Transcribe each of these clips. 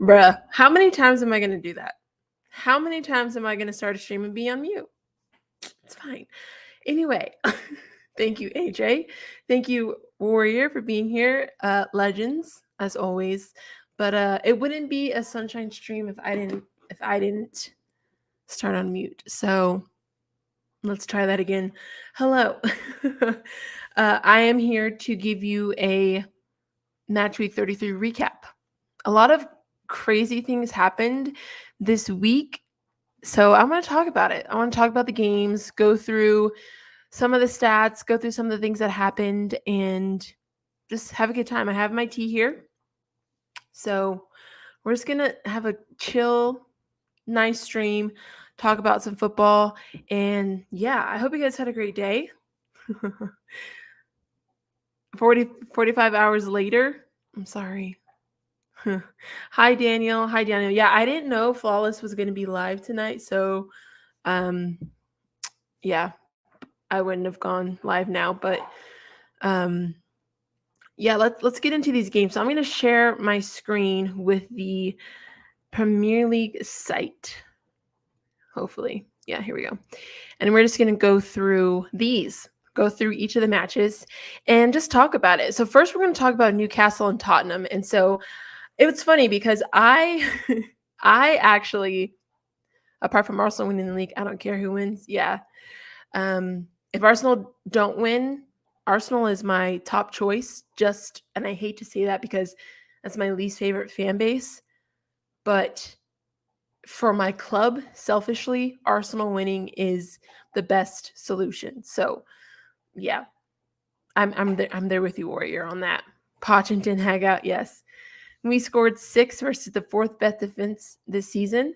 Bruh, how many times am I going to do that? How many times am I going to start a stream and be on mute? It's fine. Anyway, thank you, AJ. Thank you, Warrior, for being here. Legends, as always. But it wouldn't be a sunshine stream if I didn't start on mute. So let's try that again. Hello. I am here to give you a Match Week 33 recap. A lot of crazy things happened this week. So I want to talk about it. I want to talk about the games, go through some of the stats, go through some of the things that happened, and just have a good time. I have my tea here. So we're just going to have a chill, nice stream, talk about some football. And yeah, I hope you guys had a great day. 45 hours later. I'm sorry. Hi, Daniel. Hi, Daniel. Yeah, I didn't know Flawless was going to be live tonight. So, yeah, I wouldn't have gone live now. But, yeah, let's get into these games. So I'm going to share my screen with the Premier League site. Hopefully. Yeah, here we go. And we're just going to go through each of the matches and just talk about it. So first we're going to talk about Newcastle and Tottenham. And so it was funny because I actually, apart from Arsenal winning the league, I don't care who wins. Yeah. If Arsenal don't win, Arsenal is my top choice. And I hate to say that because that's my least favorite fan base. But for my club, selfishly, Arsenal winning is the best solution. So, yeah, I'm there with you, Warrior, on that. Poch and Ten Hag out, yes. We scored 6 versus the 4th best defense this season.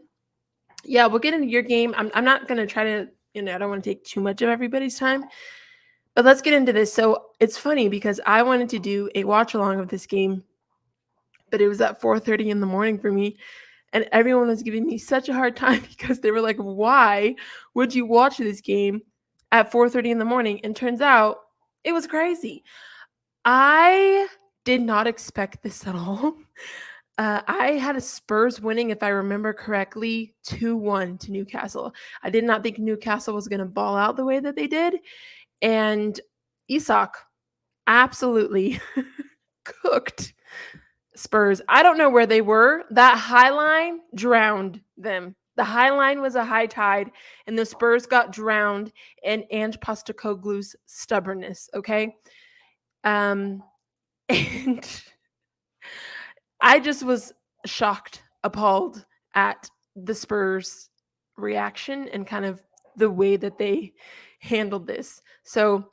Yeah, we'll get into your game. I'm not going to try to, I don't want to take too much of everybody's time. But let's get into this. So it's funny because I wanted to do a watch along of this game, but it was at 4:30 in the morning for me. And everyone was giving me such a hard time because they were like, why would you watch this game at 4:30 in the morning? And turns out it was crazy. I did not expect this at all. I had a Spurs winning, if I remember correctly, 2-1 to Newcastle. I did not think Newcastle was going to ball out the way that they did. And Isak absolutely cooked Spurs. I don't know where they were. That high line drowned them. The high line was a high tide, and the Spurs got drowned in Ange Postecoglou's stubbornness, okay? And I just was shocked, appalled at the Spurs reaction and kind of the way that they handled this. So,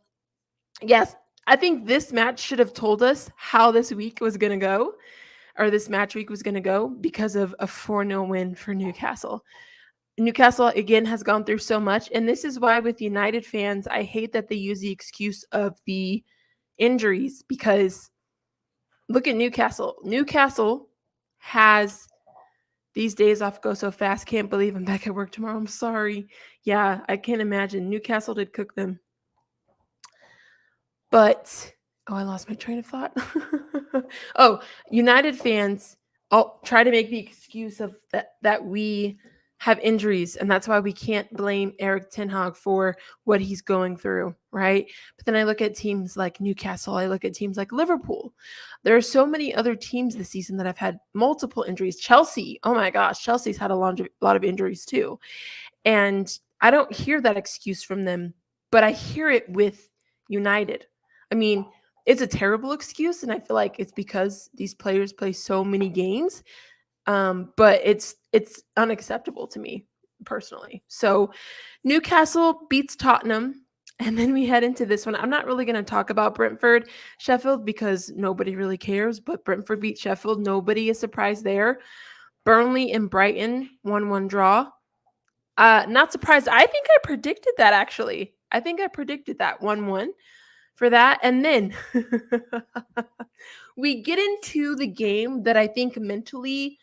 yes, I think this match should have told us how this week was going to go, or this match week was going to go, because of a 4-0 win for Newcastle. Newcastle, again, has gone through so much. And this is why with United fans, I hate that they use the excuse of the injuries, because look at Newcastle. Newcastle has these days off go so fast. Can't believe I'm back at work tomorrow. I'm sorry. Yeah, I can't imagine. Newcastle did cook them. But, I lost my train of thought. United fans try to make the excuse of that we have injuries, and that's why we can't blame Erik ten Hag for what he's going through, right? But then I look at teams like Newcastle, I look at teams like Liverpool. There are so many other teams this season that have had multiple injuries. Chelsea, oh my gosh, Chelsea's had a lot of injuries too. And I don't hear that excuse from them, but I hear it with United. I mean, it's a terrible excuse, and I feel like it's because these players play so many games. But it's unacceptable to me personally. So Newcastle beats Tottenham, and then we head into this one. I'm not really going to talk about Brentford, Sheffield, because nobody really cares, but Brentford beat Sheffield. Nobody is surprised there. Burnley and Brighton, 1-1 draw. Not surprised. I think I predicted that, actually. I think I predicted that 1-1 for that. And then we get into the game that I think mentally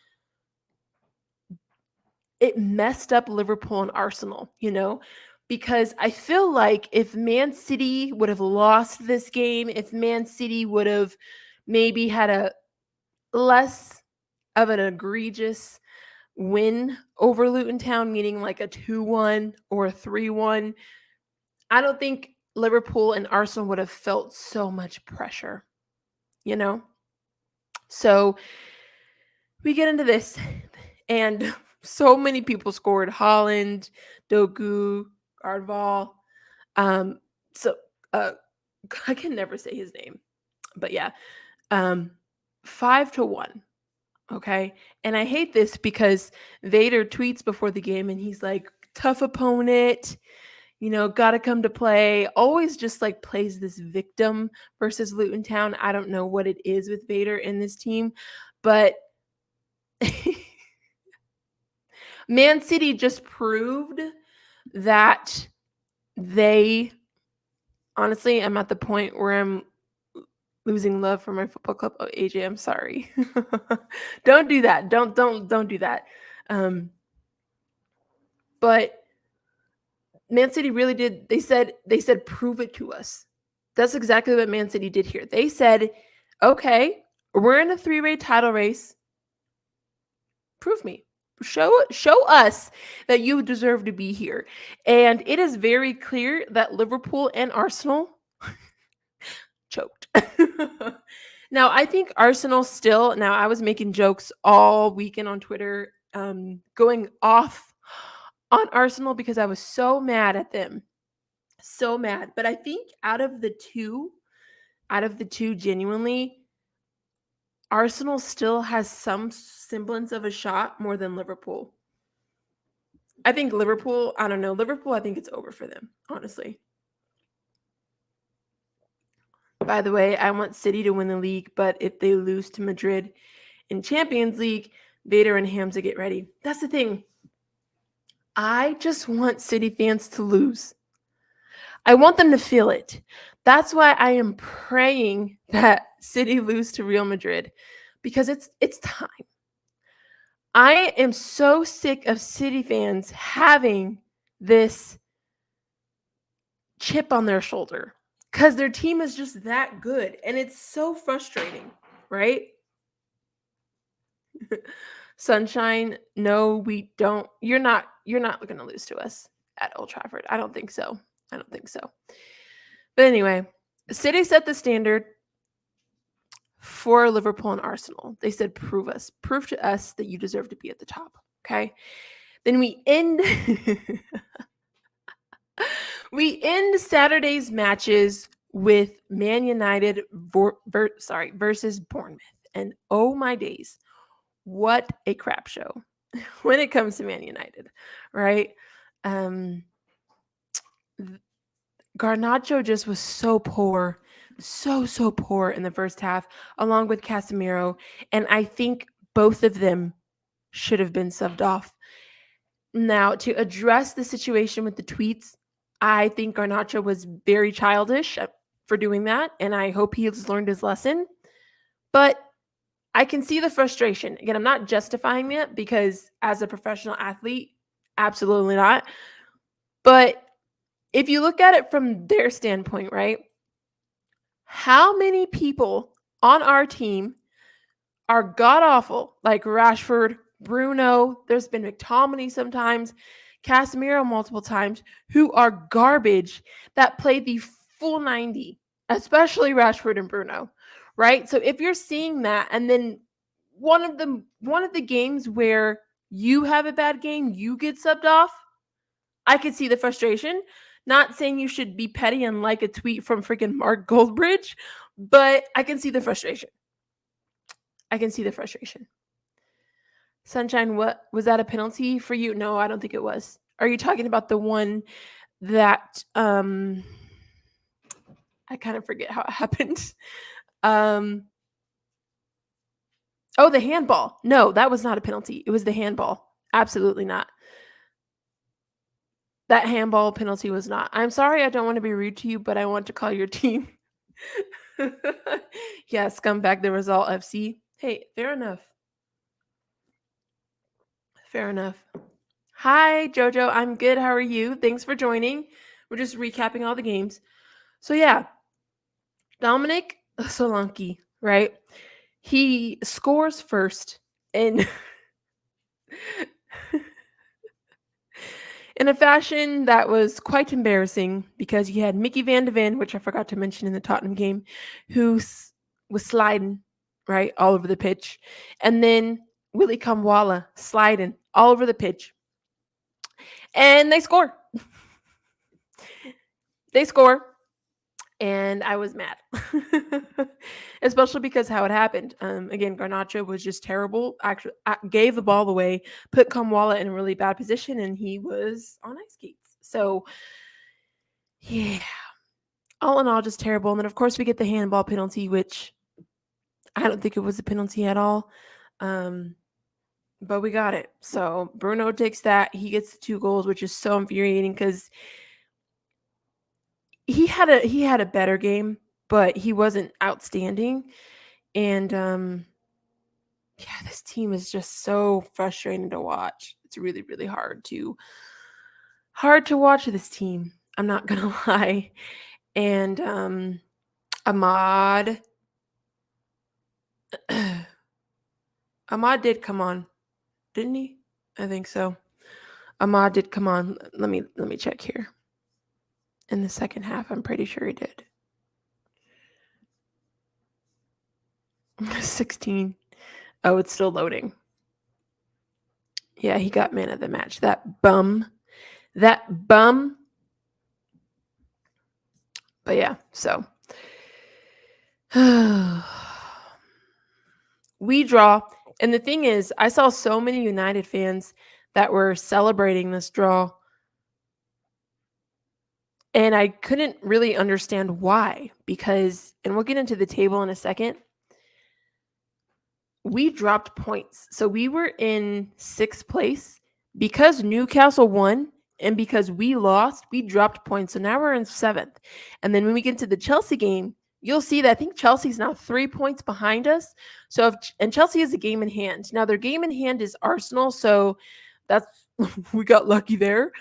it messed up Liverpool and Arsenal, because I feel like if Man City would have lost this game, if Man City would have maybe had a less of an egregious win over Luton Town, meaning like a 2-1 or a 3-1, I don't think Liverpool and Arsenal would have felt so much pressure, you know? So we get into this, and so many people scored. Holland, Dogu, Gardval. So I can never say his name, but yeah, 5-1. Okay. And I hate this because Vader tweets before the game and he's like, tough opponent, gotta come to play. Always just like plays this victim versus Luton Town. I don't know what it is with Vader in this team, but Man City just proved that honestly, I'm at the point where I'm losing love for my football club. Oh, AJ, I'm sorry. Don't do that. Don't do that. But Man City really did. They said, prove it to us. That's exactly what Man City did here. They said, okay, we're in a 3-way title race. Prove me. Show us that you deserve to be here. And it is very clear that Liverpool and Arsenal choked. Now, I think Arsenal still, now I was making jokes all weekend on Twitter, going off on Arsenal because I was so mad at them. So mad. But I think out of the two, genuinely, Arsenal still has some semblance of a shot more than Liverpool. I think Liverpool, I don't know. Liverpool, I think it's over for them, honestly. By the way, I want City to win the league, but if they lose to Madrid in Champions League, Vader and Hamza get ready. That's the thing. I just want City fans to lose. I want them to feel it. That's why I am praying that City lose to Real Madrid, because it's time. I am so sick of City fans having this chip on their shoulder because their team is just that good, and it's so frustrating, right? Sunshine, no, we don't. You're not going to lose to us at Old Trafford. I don't think so. But anyway, City set the standard for Liverpool and Arsenal. They said, prove to us that you deserve to be at the top. Okay. Then we end Saturday's matches with Man United versus Bournemouth. And oh my days, what a crap show when it comes to Man United, right? Garnacho just was so poor, so poor in the first half, along with Casemiro. And I think both of them should have been subbed off. Now, to address the situation with the tweets, I think Garnacho was very childish for doing that, and I hope he has learned his lesson. But I can see the frustration. Again, I'm not justifying it because as a professional athlete, absolutely not. But if you look at it from their standpoint, right? How many people on our team are god-awful, like Rashford, Bruno, there's been McTominay sometimes, Casemiro multiple times, who are garbage that play the full 90, especially Rashford and Bruno, right? So if you're seeing that, and then one of the games where you have a bad game, you get subbed off, I could see the frustration. Not saying you should be petty and like a tweet from freaking Mark Goldbridge, but I can see the frustration. Sunshine, what was that a penalty for you? No, I don't think it was. Are you talking about the one that I kind of forget how it happened? Oh, the handball. No, that was not a penalty. It was the handball. Absolutely not. That handball penalty was not. I'm sorry, I don't want to be rude to you, but I want to call your team. Yeah, scumbag the result FC. Hey, fair enough. Hi, Jojo. I'm good. How are you? Thanks for joining. We're just recapping all the games. So yeah, Dominic Solanke, right? He scores first And in a fashion that was quite embarrassing because you had Mickey Van de Ven, which I forgot to mention in the Tottenham game, who was sliding right all over the pitch, and then Willie Kamwala sliding all over the pitch, and they score. They score, and I was mad, especially because how it happened. Again, Garnacho was just terrible. Actually, gave the ball away, put Kamwala in a really bad position, and he was on ice skates. So, yeah, all in all, just terrible. And then, of course, we get the handball penalty, which I don't think it was a penalty at all. But we got it. So Bruno takes that. He gets the 2 goals, which is so infuriating because he had a better game, but he wasn't outstanding. And yeah, this team is just so frustrating to watch. It's really, really hard to watch this team. I'm not gonna lie. And Ahmad Ahmad did come on, didn't he? I think so. Ahmad did come on. Let me check here. In the second half, I'm pretty sure he did. 16. Oh, it's still loading. Yeah, he got man of the match. That bum. But yeah, so we draw. And the thing is, I saw so many United fans that were celebrating this draw. And I couldn't really understand why, because, and we'll get into the table in a second, we dropped points. So we were in 6th place because Newcastle won and because we lost, we dropped points. So now we're in 7th. And then when we get to the Chelsea game, you'll see that I think Chelsea's now 3 points behind us. So and Chelsea has a game in hand. Now their game in hand is Arsenal. So that's, we got lucky there.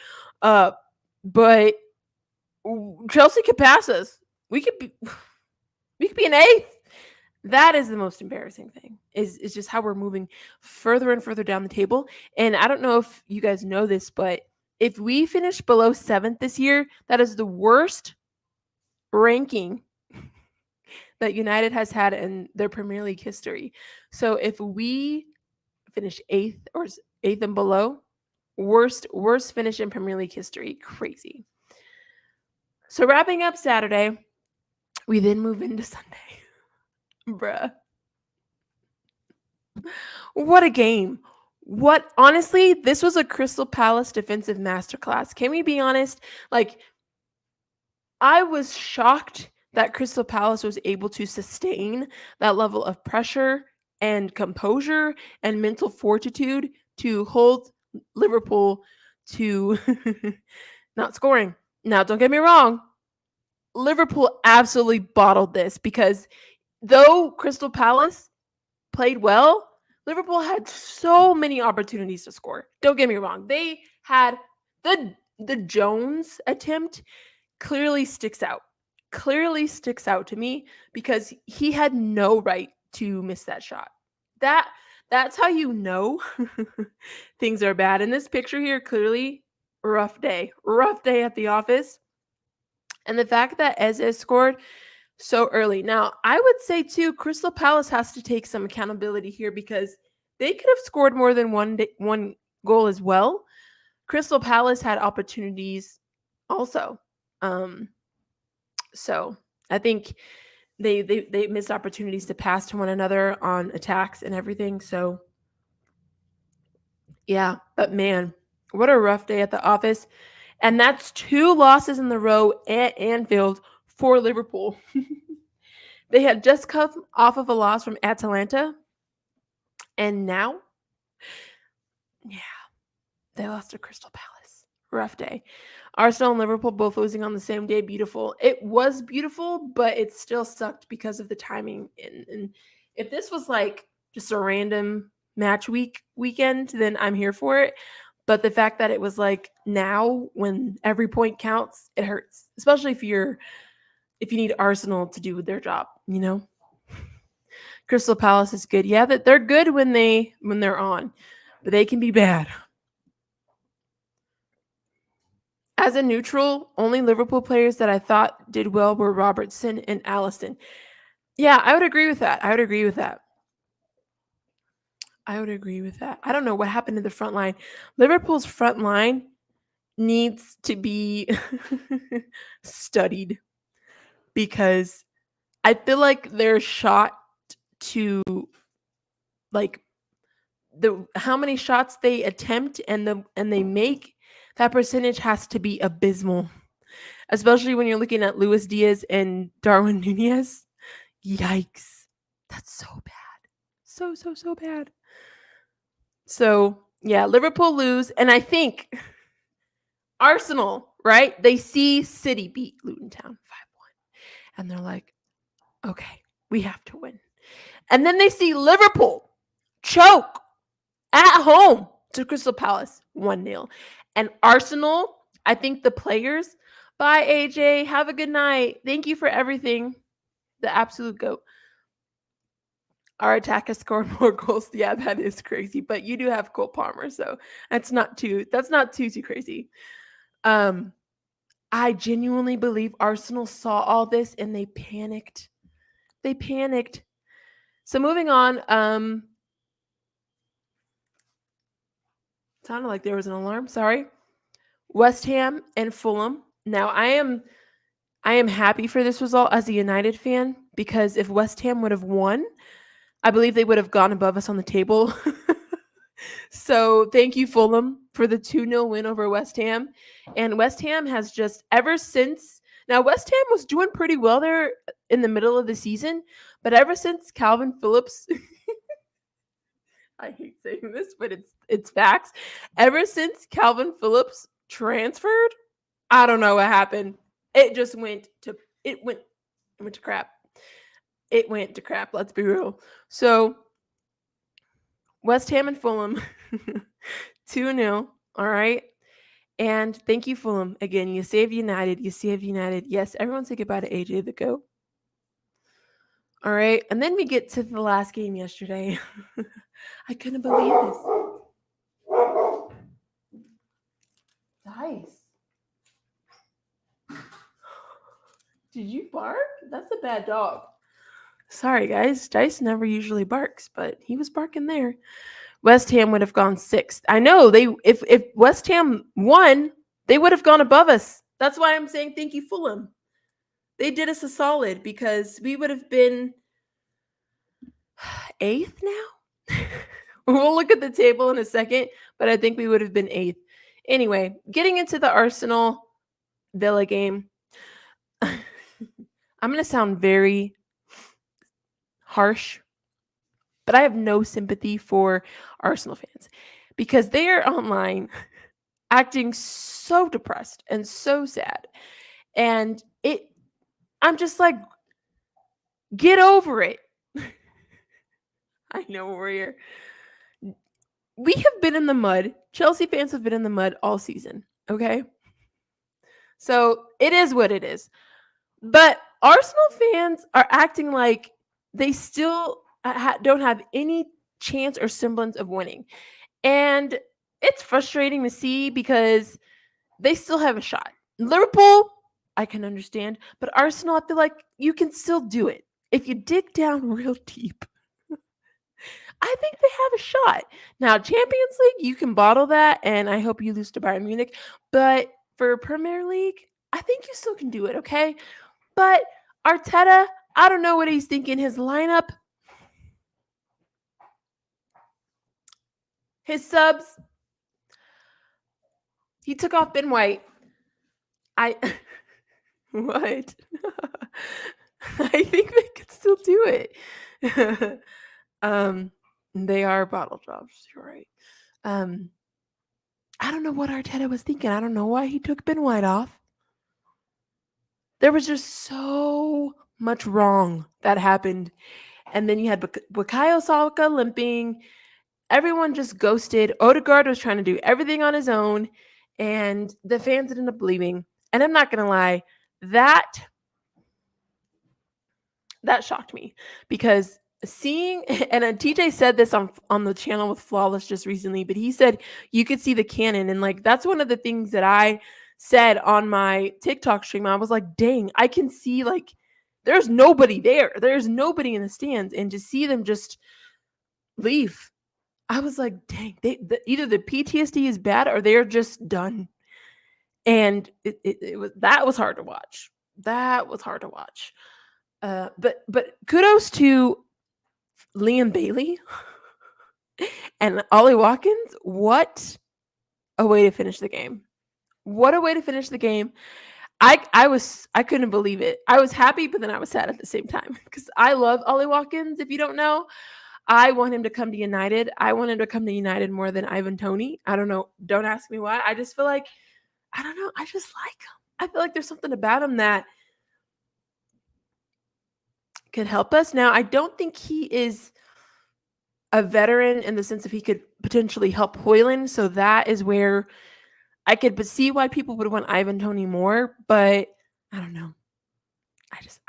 But Chelsea could pass us. We could be in 8th. That is the most embarrassing thing is just how we're moving further and further down the table. And I don't know if you guys know this, but if we finish below 7th this year, that is the worst ranking that United has had in their Premier League history. So if we finish 8th or 8th and below, worst finish in Premier League history. Crazy. So wrapping up Saturday, we then move into Sunday. Bruh. What a game. Honestly, this was a Crystal Palace defensive masterclass. Can we be honest? Like, I was shocked that Crystal Palace was able to sustain that level of pressure and composure and mental fortitude to hold Liverpool to not scoring. Now, don't get me wrong. Liverpool absolutely bottled this because though Crystal Palace played well, Liverpool had so many opportunities to score. Don't get me wrong. They had the Jones attempt clearly sticks out. Clearly sticks out to me because he had no right to miss that shot. That's how you know things are bad. In this picture here, clearly rough day at the office. And the fact that Eze scored so early. Now, I would say too, Crystal Palace has to take some accountability here because they could have scored more than one goal as well. Crystal Palace had opportunities also. So I think they missed opportunities to pass to one another on attacks and everything. So yeah, but man, what a rough day at the office. And that's 2 losses in the row at Anfield for Liverpool. They had just come off of a loss from Atalanta. And now, yeah, they lost to Crystal Palace. Rough day. Arsenal and Liverpool both losing on the same day. Beautiful. It was beautiful, but it still sucked because of the timing. And if this was like just a random match weekend, then I'm here for it. But the fact that it was like now when every point counts, it hurts. Especially if you need Arsenal to do their job, you know? Crystal Palace is good. Yeah, that they're good when they're on, but they can be bad. As a neutral, only Liverpool players that I thought did well were Robertson and Allison. Yeah, I would agree with that. I would agree with that. I don't know what happened to the front line. Liverpool's front line needs to be studied because I feel like they're shot to like how many shots they attempt and they make, that percentage has to be abysmal. Especially when you're looking at Luis Diaz and Darwin Nunez. Yikes. That's so bad. So bad. So, yeah, Liverpool lose. And I think Arsenal, right? They see City beat Luton Town 5-1. And they're like, okay, we have to win. And then they see Liverpool choke at home to Crystal Palace 1-0. And Arsenal, I think the players, bye AJ, have a good night. Thank you for everything. The absolute GOAT. Our attack has scored more goals. Yeah, that is crazy. But you do have Cole Palmer, so that's not too crazy. I genuinely believe Arsenal saw all this and they panicked. So moving on, sounded like there was an alarm. Sorry. West Ham and Fulham. Now I am happy for this result as a United fan because if West Ham would have won, I believe they would have gone above us on the table. So thank you, Fulham, for the 2-0 win over West Ham. And West Ham has just ever since, now West Ham was doing pretty well there in the middle of the season, but ever since Calvin Phillips, I hate saying this, but it's facts. Ever since Calvin Phillips transferred, I don't know what happened. It just went to crap. It went to crap. Let's be real. So West Ham and Fulham, 2-0. All right. And thank you, Fulham. Again, you saved United. Yes, everyone say goodbye to AJ the GOAT. All right. And then we get to the last game yesterday. I couldn't believe this. Dice. Did you bark? That's a bad dog. Sorry, guys. Dice never usually barks, but he was barking there. West Ham would have gone 6th. I know if West Ham won, they would have gone above us. That's why I'm saying thank you, Fulham. They did us a solid because we would have been 8th now. We'll look at the table in a second, but I think we would have been 8th. Anyway, getting into the Arsenal Villa game. I'm going to sound very harsh, but I have no sympathy for Arsenal fans because they are online acting so depressed and so sad. And I'm just like, get over it. I know we have been in the mud. Chelsea fans have been in the mud all season. Okay. So it is what it is. But Arsenal fans are acting like they still don't have any chance or semblance of winning. And it's frustrating to see because they still have a shot. Liverpool, I can understand. But Arsenal, I feel like you can still do it. If you dig down real deep, I think they have a shot. Now, Champions League, you can bottle that, and I hope you lose to Bayern Munich. But for Premier League, I think you still can do it, okay? But Arteta, I don't know what he's thinking. His lineup, his subs, he took off Ben White. What? I think they could still do it. They are bottle drops. You're right. I don't know what Arteta was thinking. I don't know why he took Ben White off. There was just so much wrong that happened. And then you had Bukayo Saka limping. Everyone just ghosted. Odegaard was trying to do everything on his own. And the fans ended up leaving. And I'm not going to lie, that shocked me because seeing, and TJ said this on the channel with Flawless just recently, but he said you could see the cannon, and like that's one of the things that I said on my TikTok stream. I was like, dang, I can see like there's nobody there. There's nobody in the stands, and to see them just leave, I was like, dang, either the PTSD is bad or they're just done. And it was hard to watch. That was hard to watch. But kudos to Liam Bailey and Ollie Watkins. What a way to finish the game. What a way to finish the game. I couldn't believe it. I was happy, but then I was sad at the same time because I love Ollie Watkins. If you don't know, I want him to come to United. I want him to come to United more than Ivan Toney. I don't know. Don't ask me why. I just feel like, I don't know. I just like him. I feel like there's something about him that could help us. Now, I don't think he is a veteran in the sense of he could potentially help Hoyland. So that is where I could see why people would want Ivan Toney more. But I don't know.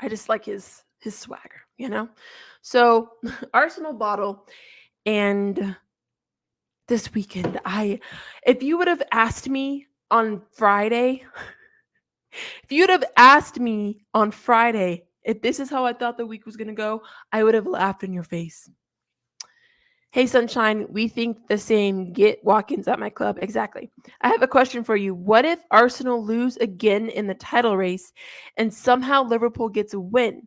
I just like his swagger, you know? So Arsenal bottle. And this weekend, if you would have asked me on Friday, if this is how I thought the week was going to go, I would have laughed in your face. Hey, Sunshine, we think the same. Get Watkins at my club. Exactly. I have a question for you. What if Arsenal lose again in the title race and somehow Liverpool gets a win?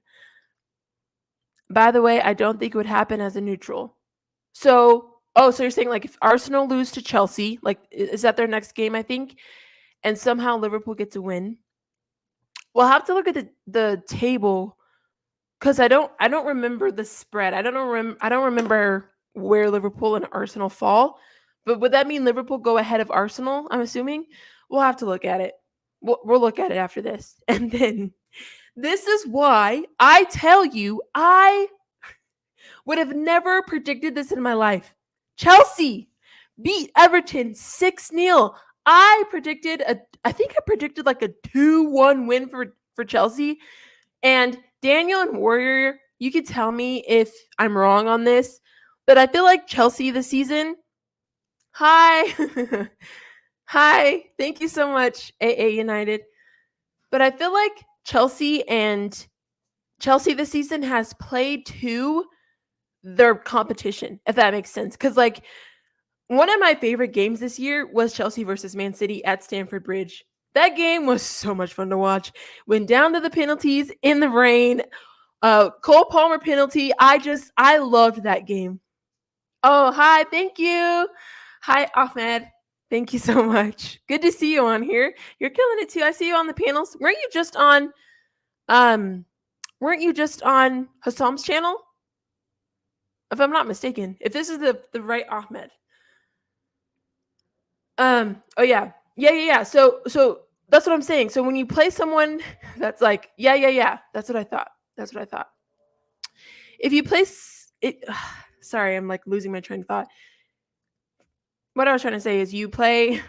By the way, I don't think it would happen as a neutral. So you're saying like if Arsenal lose to Chelsea, like is that their next game, I think, and somehow Liverpool gets a win? We'll have to look at the table because I don't remember the spread. I don't remember where Liverpool and Arsenal fall. But would that mean Liverpool go ahead of Arsenal? I'm assuming. We'll have to look at it. We'll look at it after this. And then this is why I tell you I would have never predicted this in my life. Chelsea beat Everton 6-0. I predicted like a 2-1 win for Chelsea. And Daniel and Warrior, you could tell me if I'm wrong on this, but I feel like Chelsea this season. Hi. Hi. Thank you so much, AA United. But I feel like Chelsea this season has played to their competition, if that makes sense. Because like one of my favorite games this year was Chelsea versus Man City at Stamford Bridge. That game was so much fun to watch. Went down to the penalties in the rain. Cole Palmer penalty. I loved that game. Oh, hi. Thank you. Hi, Ahmed. Thank you so much. Good to see you on here. You're killing it too. I see you on the panels. Weren't you just on Hassam's channel? If I'm not mistaken. If this is the right Ahmed. Oh yeah. Yeah. So that's what I'm saying. So when you play someone that's like, yeah. That's what I thought. If you place it, sorry, I'm like losing my train of thought. What I was trying to say is you play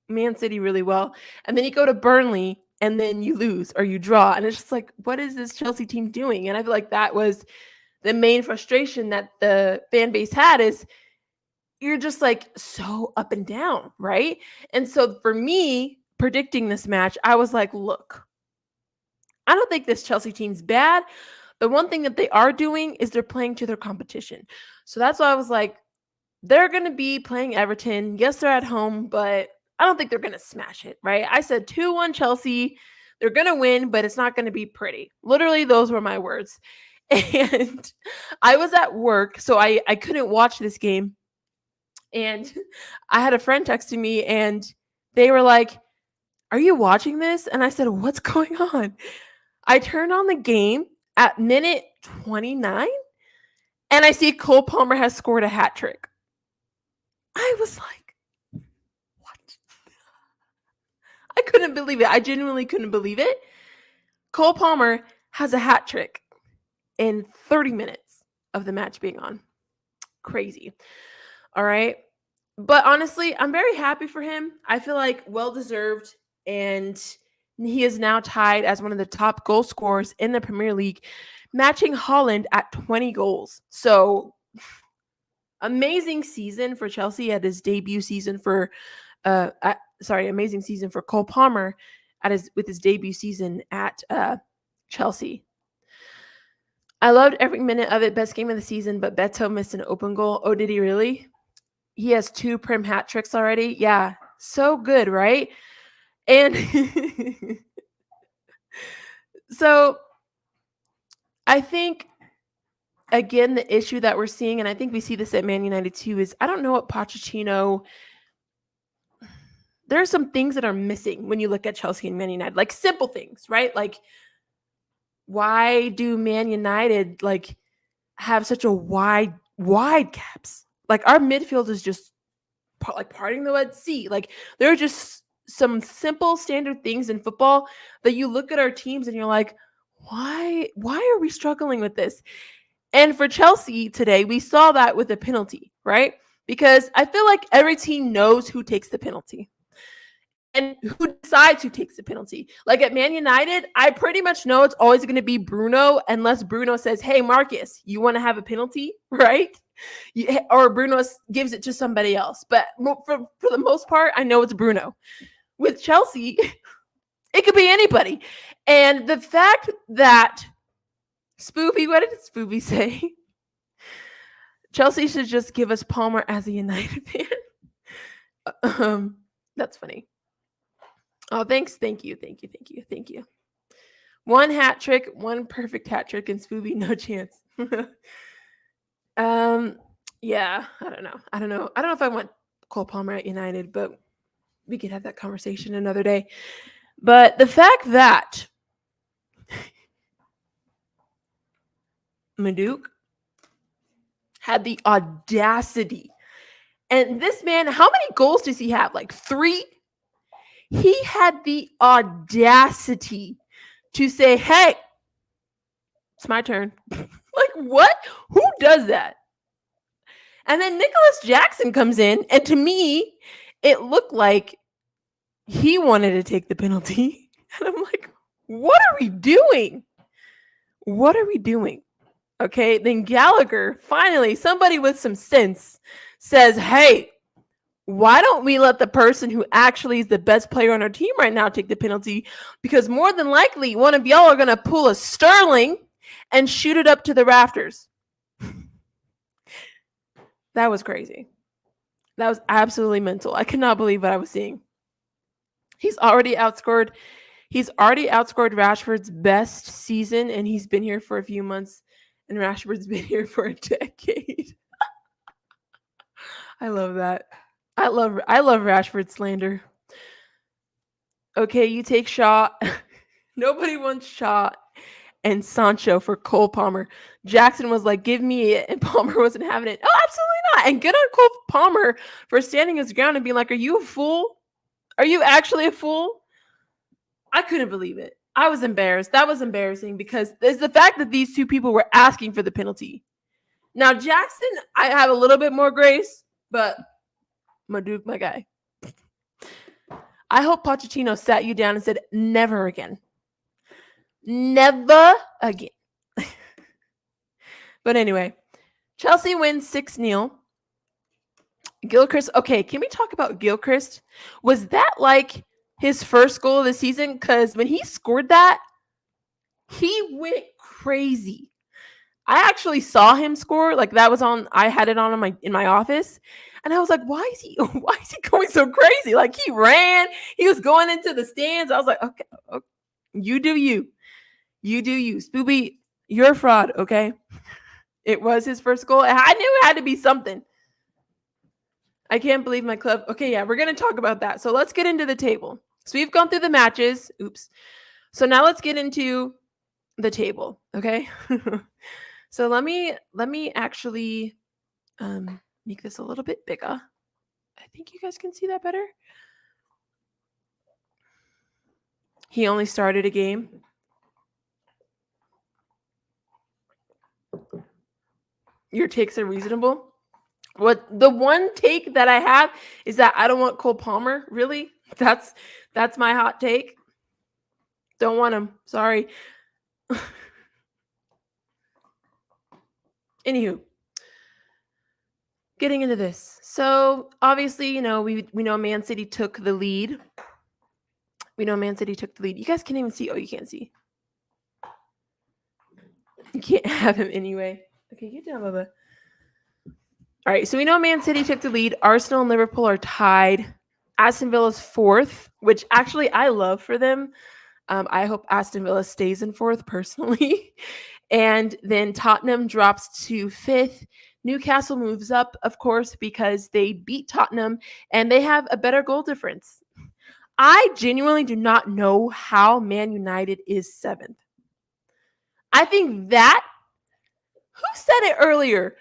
Man City really well, and then you go to Burnley and then you lose or you draw. And it's just like, what is this Chelsea team doing? And I feel like that was the main frustration that the fan base had is you're just like so up and down, right? And so for me, predicting this match, I was like, look, I don't think this Chelsea team's bad. The one thing that they are doing is they're playing to their competition. So that's why I was like, they're going to be playing Everton. Yes, they're at home, but I don't think they're going to smash it, right? I said 2-1 Chelsea. They're going to win, but it's not going to be pretty. Literally, those were my words. And I was at work, so I couldn't watch this game. And I had a friend texting me, and they were like, are you watching this? And I said, what's going on? I turned on the game at minute 29, and I see Cole Palmer has scored a hat trick. I was like, what? I couldn't believe it. I genuinely couldn't believe it. Cole Palmer has a hat trick in 30 minutes of the match being on. Crazy. All right. But honestly, I'm very happy for him. I feel like well-deserved. And he is now tied as one of the top goal scorers in the Premier League matching Haaland at 20 goals. So amazing season for Chelsea at his debut season for amazing season for Cole Palmer with his debut season at Chelsea. I loved every minute of it. Best game of the season, but Beto missed an open goal. Oh, did he really? He has 2 Prem hat tricks already. Yeah, so good, right? And so I think, again, the issue that we're seeing, and I think we see this at Man United too, is I don't know what Pochettino. There are some things that are missing when you look at Chelsea and Man United, like simple things, right? Like, why do Man United have such a wide gaps? Like, our midfield is just like parting the Red Sea. Like, there are just some simple standard things in football that you look at our teams and you're like, why are we struggling with this? And for Chelsea today, we saw that with a penalty, right? Because I feel like every team knows who takes the penalty and who decides who takes the penalty. Like at Man United, I pretty much know it's always going to be Bruno, unless Bruno says, hey, Marcus, you want to have a penalty, right? Or Bruno gives it to somebody else. But for the most part, I know it's Bruno. With Chelsea, it could be anybody. And the fact that Spoopy, what did Spoopy say? Chelsea should just give us Palmer as a United fan. That's funny. Oh, thanks. Thank you. 1 hat trick, 1 perfect hat trick, and Spoopy, no chance. Yeah, I don't know. I don't know if I want Cole Palmer at United, but we could have that conversation another day. But the fact that Maduke had the audacity, and this man, how many goals does he have? Like 3? He had the audacity to say, hey, it's my turn. Like, what? Who does that? And then Nicholas Jackson comes in, and to me, it looked like he wanted to take the penalty. And I'm like, what are we doing? What are we doing? Okay, then Gallagher, finally, somebody with some sense, says, hey, why don't we let the person who actually is the best player on our team right now take the penalty? Because more than likely, one of y'all are going to pull a Sterling and shoot it up to the rafters. That was crazy. That was absolutely mental. I could not believe what I was seeing. He's already outscored Rashford's best season, and he's been here for a few months, and Rashford's been here for a decade. I love that. I love Rashford slander. Okay, you take Shaw. Nobody wants Shaw and Sancho for Cole Palmer. Jackson was like, give me it, and Palmer wasn't having it. Oh, absolutely not. And good on Cole Palmer for standing his ground and being like, are you a fool? Are you actually a fool? I couldn't believe it. I was embarrassed. That was embarrassing because there's the fact that these 2 people were asking for the penalty. Now, Jackson, I have a little bit more grace, but Maduke, my guy. I hope Pochettino sat you down and said, never again. Never again. But anyway, Chelsea wins 6-0. Gilchrist. Okay, can we talk about Gilchrist? Was that like his first goal of the season? Because when he scored that, he went crazy. I actually saw him score. Like that was on. I had it on in my office, and I was like, "Why is he going so crazy?" Like he ran. He was going into the stands. I was like, "Okay, you do you, Spoopy. You're a fraud." Okay, it was his first goal. I knew it had to be something. I can't believe my club. Okay, yeah, we're gonna talk about that. So let's get into the table. So we've gone through the matches. Oops. So now let's get into the table. Okay. So let me actually make this a little bit bigger. I think you guys can see that better. He only started a game. Your takes are reasonable. What the one take that I have is that I don't want Cole Palmer. Really? That's my hot take. Don't want him. Sorry. Anywho, getting into this. So obviously, we know Man City took the lead. We know Man City took the lead. You guys can't even see. Oh, you can't see. You can't have him anyway. Okay, get down, Bubba. All right, so we know Man City took the lead. Arsenal and Liverpool are tied. Aston Villa's fourth, which actually I love for them. I hope Aston Villa stays in fourth personally. And then Tottenham drops to fifth. Newcastle moves up, of course, because they beat Tottenham and they have a better goal difference. I genuinely do not know how Man United is seventh. I think that, who said it earlier?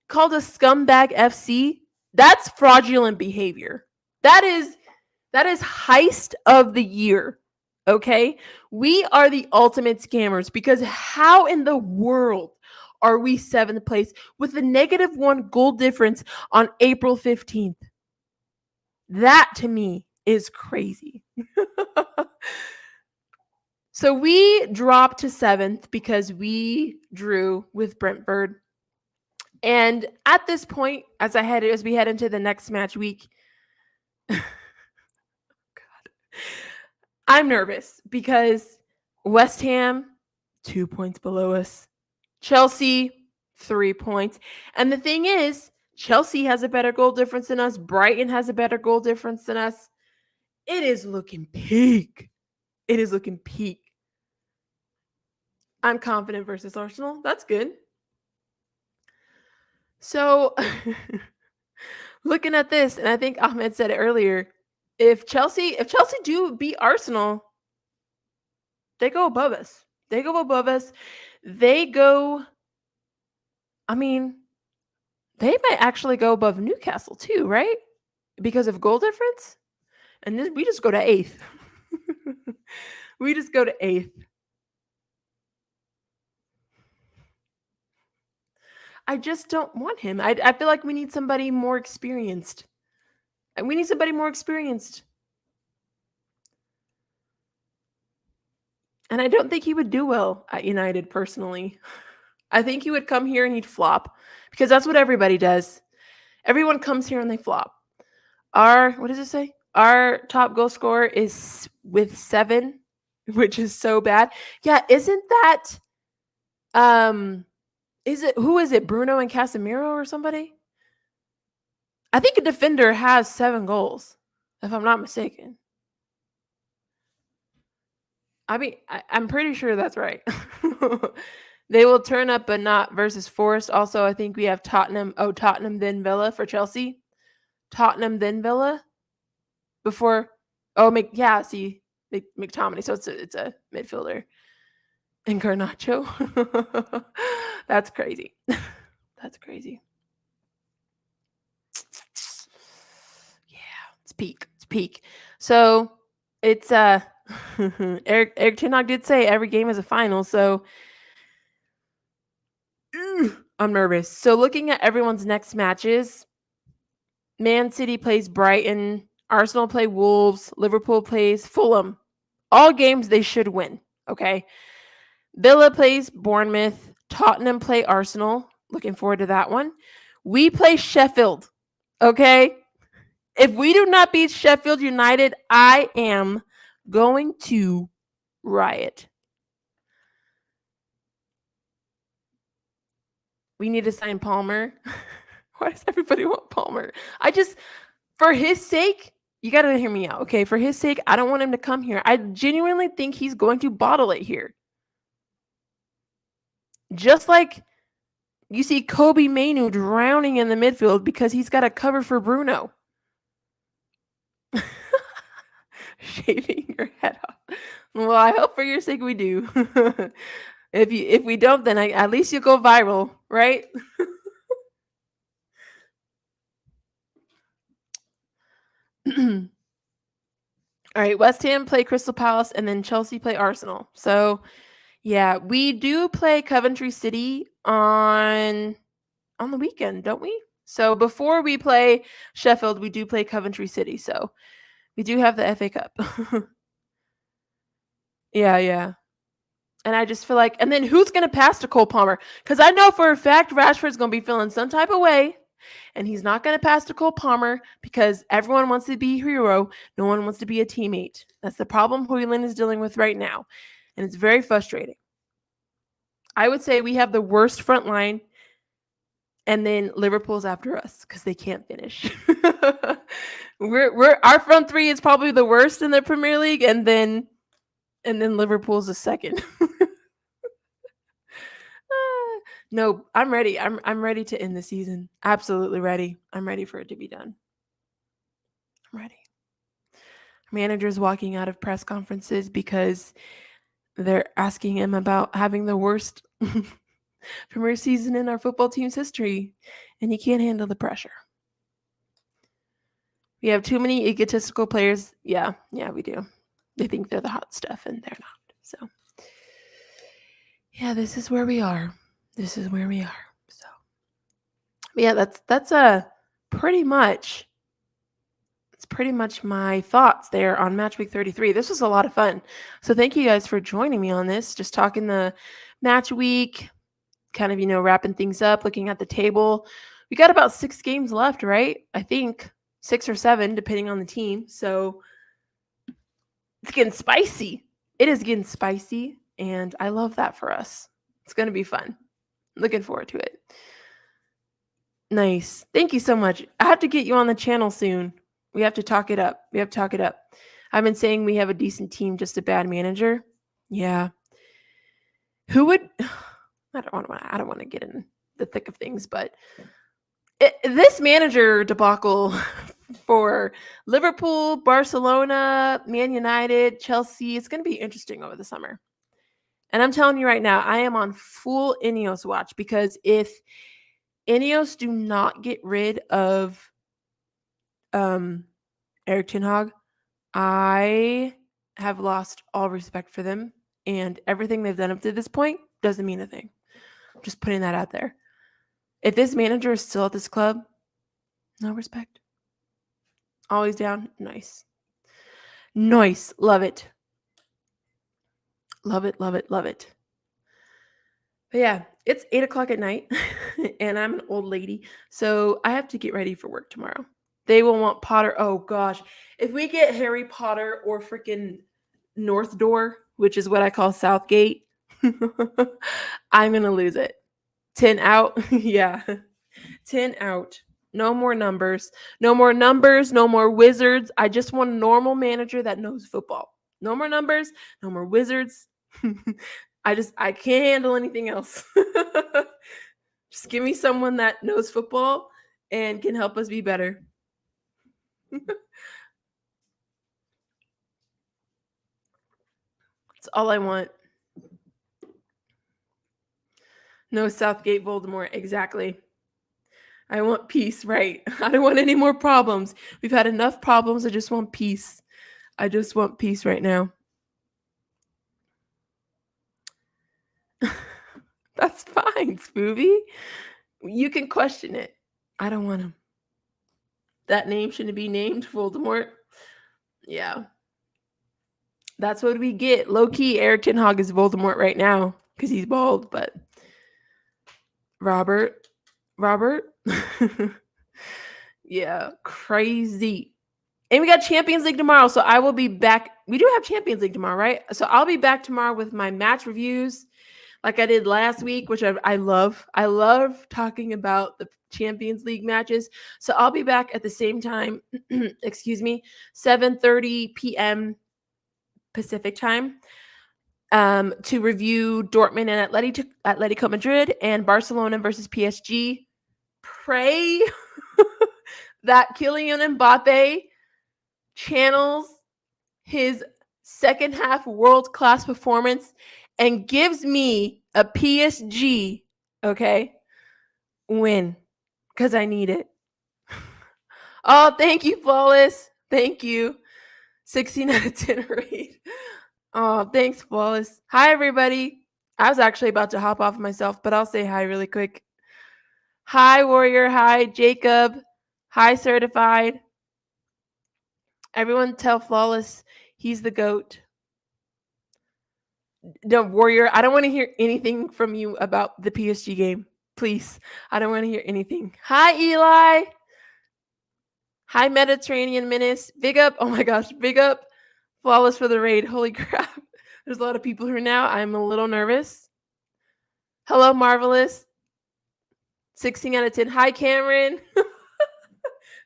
Called a scumbag FC? That's fraudulent behavior. That is heist of the year. Okay? We are the ultimate scammers because how in the world are we seventh place with a -1 goal difference on April 15th? That to me is crazy. So we dropped to seventh because we drew with Brentford. And at this point, as we head into the next match week, God, I'm nervous because West Ham, 2 points below us. Chelsea, 3 points. And the thing is, Chelsea has a better goal difference than us. Brighton has a better goal difference than us. It is looking peak. It is looking peak. I'm confident versus Arsenal. That's good. So, looking at this, and I think Ahmed said it earlier, if Chelsea do beat Arsenal, they go above us. They go above us. They might actually go above Newcastle too, right? Because of goal difference. And then we just go to eighth. We just go to eighth. I just don't want him. I feel like we need somebody more experienced. We need somebody more experienced. And I don't think he would do well at United personally. I think he would come here and he'd flop because that's what everybody does. Everyone comes here and they flop. What does it say? Our top goal scorer is with 7, which is so bad. Yeah, isn't that who is it? Bruno and Casemiro or somebody? I think a defender has 7 goals, if I'm not mistaken. I mean, I'm pretty sure that's right. They will turn up, but not versus Forest. Also, I think we have Tottenham. Oh, Tottenham, then Villa for Chelsea. Tottenham, then Villa. Before, see, McTominay. So it's a midfielder. And Garnacho. That's crazy. That's crazy. Yeah, it's peak. It's peak. So it's Eric Ten Hag did say every game is a final. So I'm nervous. So looking at everyone's next matches, Man City plays Brighton, Arsenal play Wolves, Liverpool plays Fulham. All games they should win, okay? Villa plays Bournemouth, Tottenham play Arsenal. Looking forward to that one. We play Sheffield, okay? If we do not beat Sheffield United, I am going to riot. We need to sign Palmer. Why does everybody want Palmer? For his sake, you got to hear me out, okay? For his sake, I don't want him to come here. I genuinely think he's going to bottle it here. Just like you see Kobe Mainu drowning in the midfield because he's got a cover for Bruno. Shaving your head off. Well, I hope for your sake we do. If we don't, then at least you'll go viral, right? All right, West Ham play Crystal Palace and then Chelsea play Arsenal. So, yeah, we do play Coventry City on the weekend, don't we? So, before we play Sheffield, we do play Coventry City. So, we do have the FA Cup. Yeah. And I just feel like, and then who's going to pass to Cole Palmer? Because I know for a fact Rashford's going to be feeling some type of way, and he's not going to pass to Cole Palmer because everyone wants to be a hero. No one wants to be a teammate. That's the problem Højlund is dealing with right now, and it's very frustrating. I would say we have the worst front line, and then Liverpool's after us because they can't finish. Our front three is probably the worst in the Premier League, and then Liverpool's the second. No, I'm ready. I'm ready to end the season. Absolutely ready. I'm ready for it to be done. I'm ready. Managers walking out of press conferences because they're asking him about having the worst Premier season in our football team's history, and he can't handle the pressure. We have too many egotistical players. Yeah, we do. They think they're the hot stuff, and they're not. So, yeah, this is where we are. So, yeah, that's pretty much. It's pretty much my thoughts there on Matchweek 33. This was a lot of fun. So thank you guys for joining me on this. Just talking the match week, kind of, wrapping things up, looking at the table. We got about 6 games left, right? I think 6 or 7, depending on the team. So it's getting spicy. It is getting spicy, and I love that for us. It's going to be fun. Looking forward to it. Nice. Thank you so much. I have to get you on the channel soon. We have to talk it up. I've been saying we have a decent team, just a bad manager. Yeah. Who would? I don't want to get in the thick of things, but this manager debacle for Liverpool, Barcelona, Man United, Chelsea, it's going to be interesting over the summer. And I'm telling you right now, I am on full Ineos watch, because if Ineos do not get rid of Erik ten Hag, I have lost all respect for them, and everything they've done up to this point doesn't mean a thing. I'm just putting that out there. If this manager is still at this club, no respect. Always down. Nice. Love it. Love it. But yeah, it's 8:00 at night, and I'm an old lady, so I have to get ready for work tomorrow. They will want Potter. Oh gosh, if we get Harry Potter or freaking North Door, which is what I call Southgate, I'm gonna lose it. 10 out. Yeah, 10 out. No more numbers. No more wizards. I just want a normal manager that knows football. No more numbers. No more wizards. I can't handle anything else. Just give me someone that knows football and can help us be better. That's all I want. No Southgate Voldemort. Exactly. I want peace, right? I don't want any more problems. We've had enough problems. I just want peace. I just want peace right now. That's fine, Spoovy. You can question it. I don't want him. That name shouldn't be named Voldemort. Yeah. That's what we get. Low-key, Erik ten Hag is Voldemort right now because he's bald, but Robert. Yeah, crazy. And we got Champions League tomorrow, so I will be back. We do have Champions League tomorrow, right? So I'll be back tomorrow with my match reviews like I did last week, which I love. I love talking about the Champions League matches. So I'll be back at the same time, 7:30 p.m. Pacific time, to review Dortmund and Atletico Madrid and Barcelona versus PSG. Pray that Kylian Mbappe channels his second half world-class performance and gives me a PSG, okay, win, because I need it. Oh, thank you, Flawless. Thank you. 16 out of 10 rate. Oh, thanks, Flawless. Hi, everybody. I was actually about to hop off myself, but I'll say hi really quick. Hi, Warrior. Hi, Jacob. Hi, Certified. Everyone tell Flawless he's the GOAT. No, Warrior, I don't want to hear anything from you about the PSG game. Please. I don't want to hear anything. Hi, Eli. Hi, Mediterranean Menace. Big up. Oh my gosh. Big up. Flawless for the raid. Holy crap. There's a lot of people here now. I'm a little nervous. Hello, Marvelous. 16 out of 10. Hi, Cameron.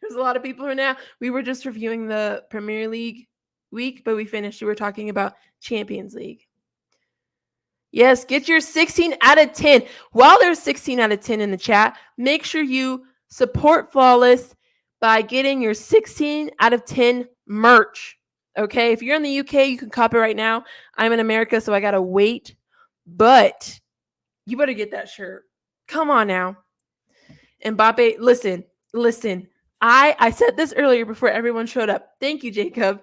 There's a lot of people here now. We were just reviewing the Premier League week, but we finished. We were talking about Champions League. Yes, get your 16 out of 10. While there's 16 out of 10 in the chat, make sure you support Flawless by getting your 16 out of 10 merch. Okay, if you're in the UK, you can cop it right now. I'm in America, so I got to wait. But you better get that shirt. Come on now. Mbappe, listen. I said this earlier before everyone showed up. Thank you, Jacob.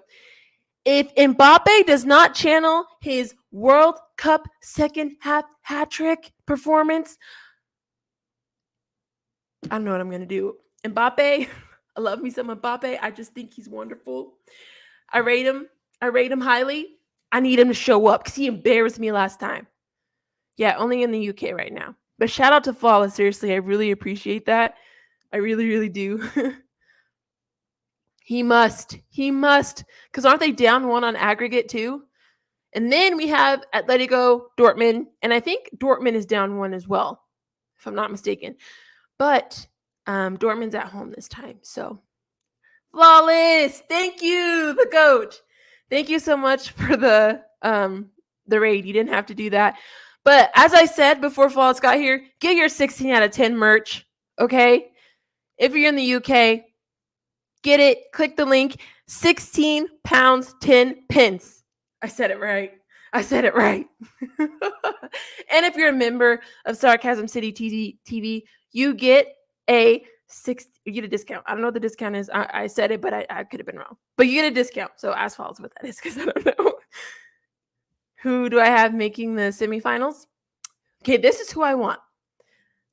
If Mbappe does not channel his World Cup second half hat trick performance, I don't know what I'm going to do. Mbappe, I love me some Mbappe. I just think he's wonderful. I rate him highly. I need him to show up because he embarrassed me last time. Yeah, only in the UK right now. But shout out to Flawless. Seriously, I really appreciate that. I really, really do. He must. Because aren't they down 1 on aggregate too? And then we have Atletico Dortmund. And I think Dortmund is down 1 as well, if I'm not mistaken. But Dortmund's at home this time. So Flawless. Thank you, the GOAT. Thank you so much for the raid. You didn't have to do that. But as I said before Flawless got here, get your 16 out of 10 merch. Okay? If you're in the UK, get it. Click the link. £16, 10 pence. I said it right. And if you're a member of Sarcasm City TV, you get a discount. I don't know what the discount is. I said it, but I could have been wrong. But you get a discount. So ask Falls what that is because I don't know. Who do I have making the semifinals? Okay, this is who I want.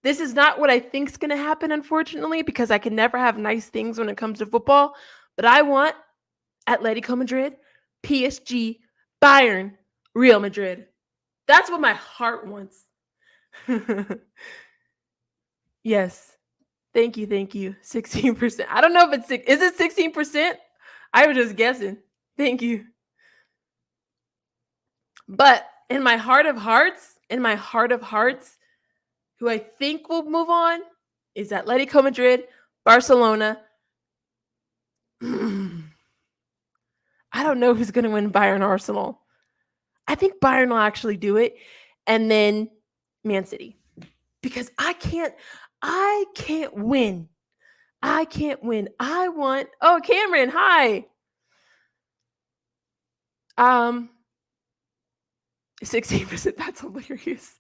This is not what I think is going to happen, unfortunately, because I can never have nice things when it comes to football. But I want Atletico Madrid, PSG, Bayern, Real Madrid. That's what my heart wants. Yes. Thank you. 16%. I don't know if is it 16%? I was just guessing. Thank you. But in my heart of hearts, who I think will move on is Atletico Madrid, Barcelona. I don't know who's going to win Bayern Arsenal. I think Bayern will actually do it. And then Man City. Because I can't win. I want, Cameron, hi. 16%, that's hilarious.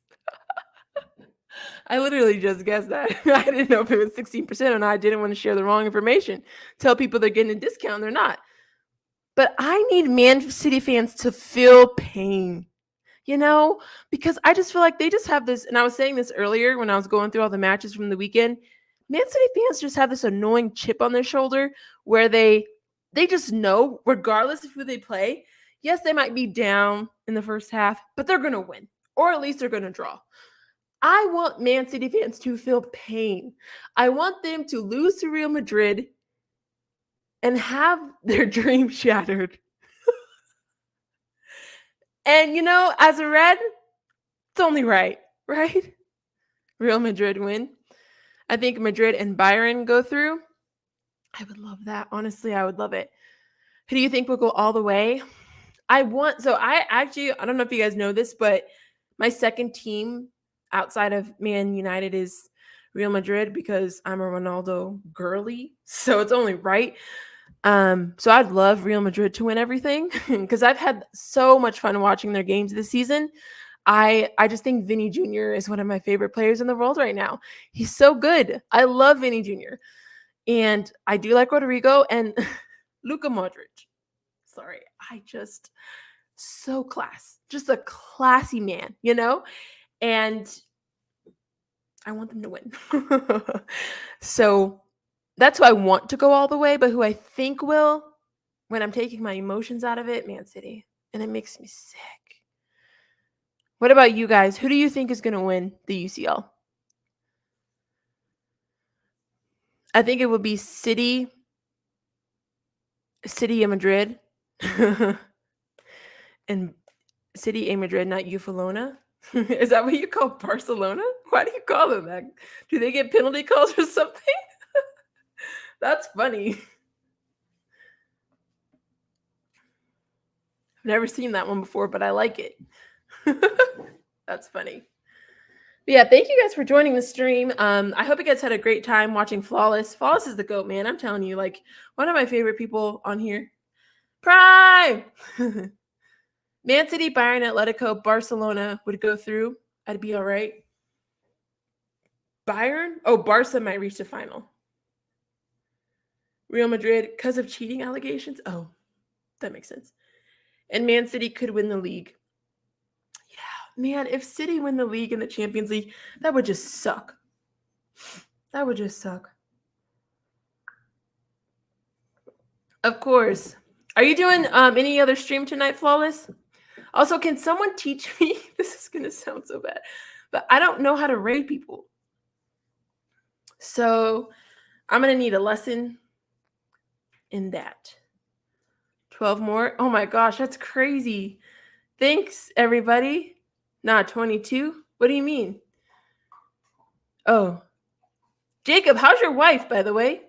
I literally just guessed that. I didn't know if it was 16% or not. I didn't want to share the wrong information. Tell people they're getting a discount. They're not. But I need Man City fans to feel pain, because I just feel like they just have this, and I was saying this earlier when I was going through all the matches from the weekend, Man City fans just have this annoying chip on their shoulder where they just know, regardless of who they play, yes, they might be down in the first half, but they're going to win, or at least they're going to draw. I want Man City fans to feel pain. I want them to lose to Real Madrid and have their dream shattered. And, as a Red, it's only right? Real Madrid win. I think Madrid and Bayern go through. I would love that. Honestly, I would love it. Who do you think will go all the way? I don't know if you guys know this, but my second team outside of Man United is Real Madrid because I'm a Ronaldo girly. So it's only right. So I'd love Real Madrid to win everything because I've had so much fun watching their games this season. I just think Vinny Jr. is one of my favorite players in the world right now. He's so good. I love Vinny Jr. And I do like Rodrigo and Luka Modric. Sorry, just a classy man, and I want them to win. So that's who I want to go all the way, but who I think will, when I'm taking my emotions out of it, Man City. And it makes me sick. What about you guys? Who do you think is going to win the UCL? I think it would be City of Madrid. And City of Madrid, not Ufalona. Is that what you call Barcelona? Why do you call them that? Do they get penalty calls or something? That's funny. I've never seen that one before, but I like it. That's funny. But yeah, thank you guys for joining the stream. I hope you guys had a great time watching Flawless. Flawless is the GOAT, man. I'm telling you, like, one of my favorite people on here. Prime! Man City, Bayern, Atletico, Barcelona would go through. I'd be all right. Bayern? Oh, Barca might reach the final. Real Madrid, because of cheating allegations? Oh, that makes sense. And Man City could win the league. Yeah, man, if City win the league and the Champions League, that would just suck. That would just suck. Of course. Are you doing any other stream tonight, Flawless? Also, can someone teach me? This is going to sound so bad, but I don't know how to raid people. So I'm going to need a lesson in that. 12 more. Oh my gosh, that's crazy. Thanks, everybody. Not 22. What do you mean? Oh. Jacob, how's your wife, by the way?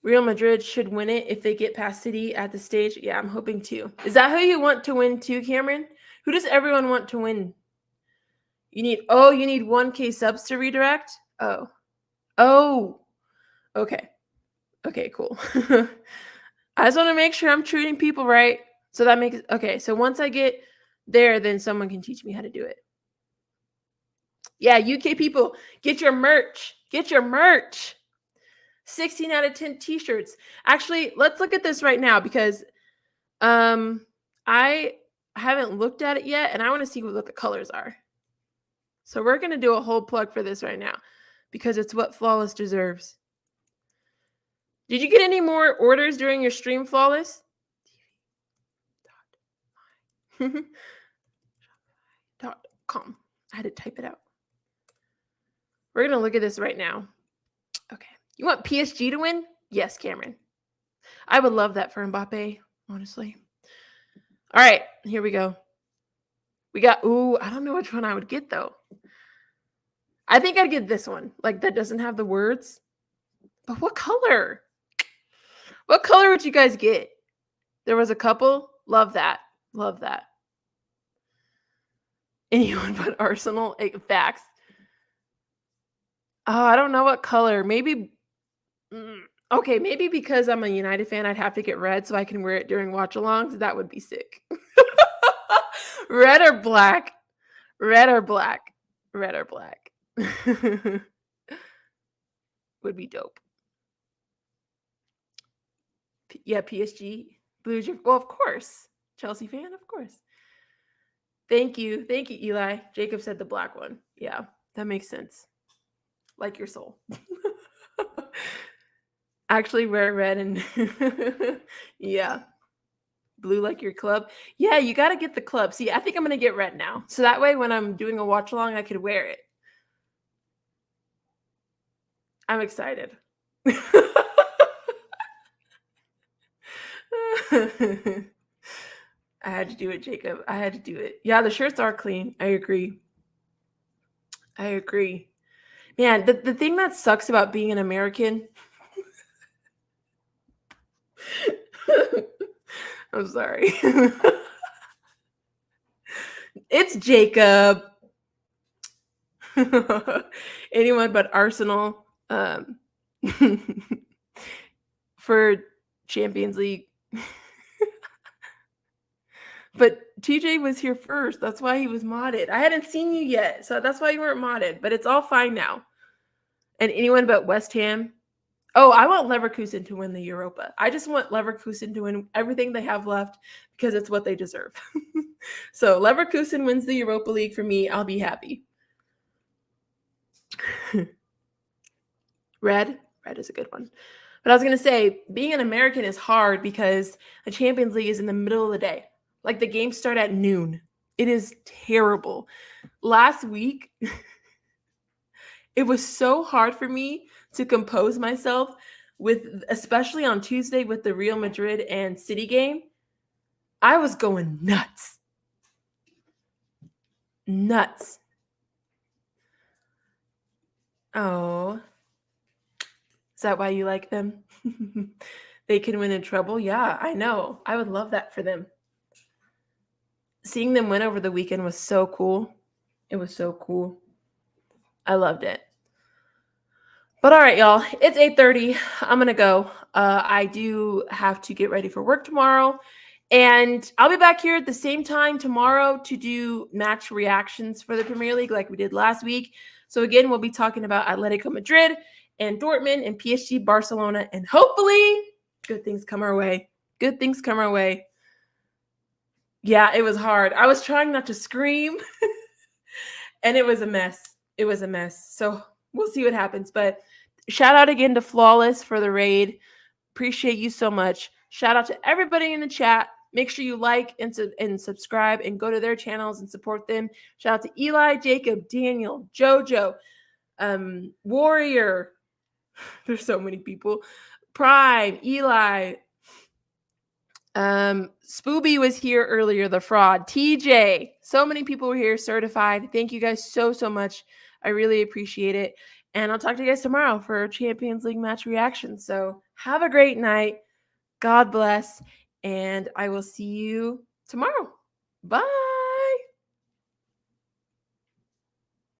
Real Madrid should win it if they get past City at the stage. Yeah, I'm hoping to. Is that who you want to win too, Cameron? Who does everyone want to win? You need 1K subs to redirect? Oh. Okay. Okay, cool. I just want to make sure I'm treating people right. So that makes okay. So once I get there, then someone can teach me how to do it. Yeah, UK people, get your merch. Get your merch. 16 out of 10 t-shirts. Actually, let's look at this right now because I haven't looked at it yet and I want to see what the colors are. So we're going to do a whole plug for this right now because it's what Flawless deserves. Did you get any more orders during your stream, Flawless? .com. I had to type it out. We're going to look at this right now. Okay. You want PSG to win? Yes, Cameron. I would love that for Mbappe, honestly. All right, here we go. We got, I don't know which one I would get, though. I think I'd get this one. Like, that doesn't have the words. But what color? What color would you guys get? There was a couple. Love that. Love that. Anyone but Arsenal? Facts. Oh, I don't know what color. Maybe. Okay, maybe because I'm a United fan, I'd have to get red so I can wear it during watch-alongs. That would be sick. Red or black? Red or black? Red or black? Would be dope. Yeah, PSG. Blues. Well, of course. Chelsea fan, of course. Thank you. Thank you, Eli. Jacob said the black one. Yeah, that makes sense. Like your soul. Actually wear red and yeah. Blue like your club. Yeah, you got to get the club. See, I think I'm going to get red now. So that way when I'm doing a watch along, I could wear it. I'm excited. I had to do it, Jacob. I had to do it. Yeah, the shirts are clean. I agree. Man, the thing that sucks about being an American. I'm sorry. It's Jacob. Anyone but Arsenal for Champions League. But TJ was here first. That's why he was modded. I hadn't seen you yet, so that's why you weren't modded. But it's all fine now. And anyone but West Ham. Oh, I want Leverkusen to win the Europa. I just want Leverkusen to win everything they have left because it's what they deserve. So Leverkusen wins the Europa League for me. I'll be happy. Red is a good one. But I was going to say, being an American is hard because the Champions League is in the middle of the day. Like the games start at noon. It is terrible. Last week, it was so hard for me to compose myself especially on Tuesday with the Real Madrid and City game. I was going nuts. Nuts. Oh, is that why you like them? They can win in trouble? Yeah, I know. I would love that for them. Seeing them win over the weekend was so cool. It was so cool. I loved it. But all right, y'all, it's 8:30. I'm going to go. I do have to get ready for work tomorrow. And I'll be back here at the same time tomorrow to do match reactions for the Premier League like we did last week. So again, we'll be talking about Atletico Madrid and Dortmund and PSG Barcelona. And hopefully good things come our way. Good things come our way. Yeah, it was hard. I was trying not to scream. And it was a mess. It was a mess. So we'll see what happens. But shout out again to Flawless for the raid. Appreciate you so much. Shout out to everybody in the chat. Make sure you like and subscribe and go to their channels and support them. Shout out to Eli, Jacob, Daniel, Jojo, Warrior. There's so many people. Prime, Eli. Spooby was here earlier, the fraud. TJ. So many people were here certified. Thank you guys so much. I really appreciate it. And I'll talk to you guys tomorrow for Champions League match reaction. So have a great night. God bless. And I will see you tomorrow. Bye.